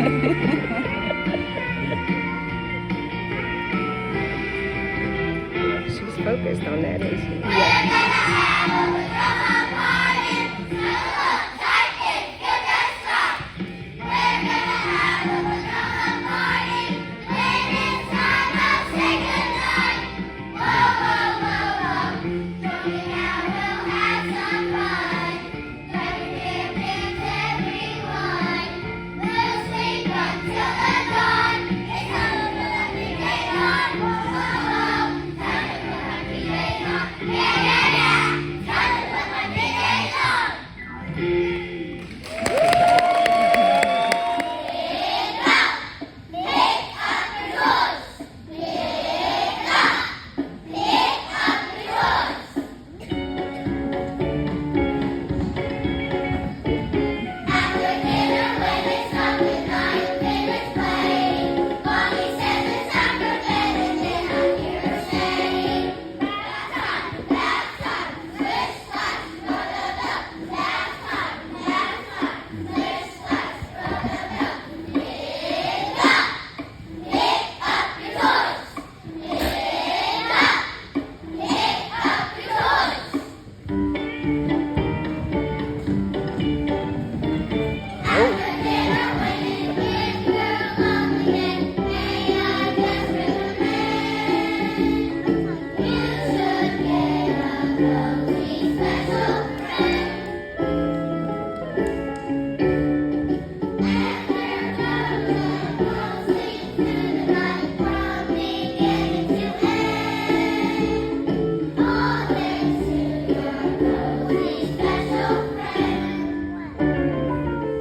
She's focused on that, isn't she?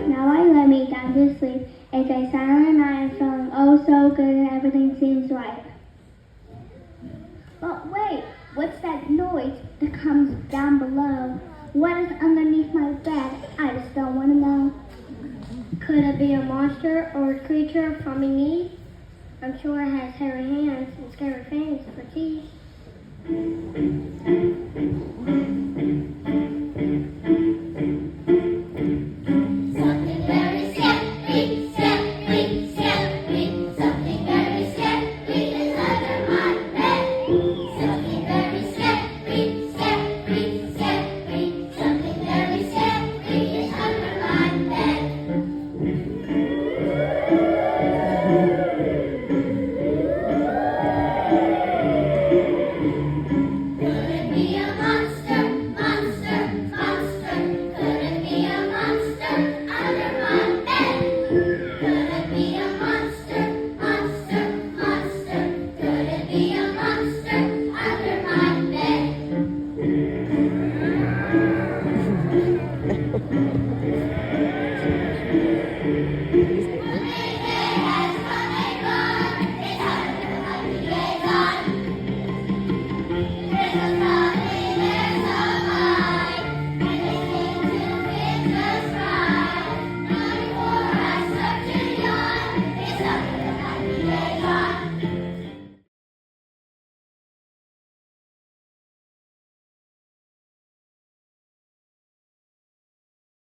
Now I lay me down to sleep. It's a silent night and feeling oh so good and everything seems right. But wait, what's that noise that comes down below? What is underneath my bed? I just don't want to know. Could it be a monster or a creature from beneath? I'm sure it has hairy hands and scary fangs for teeth.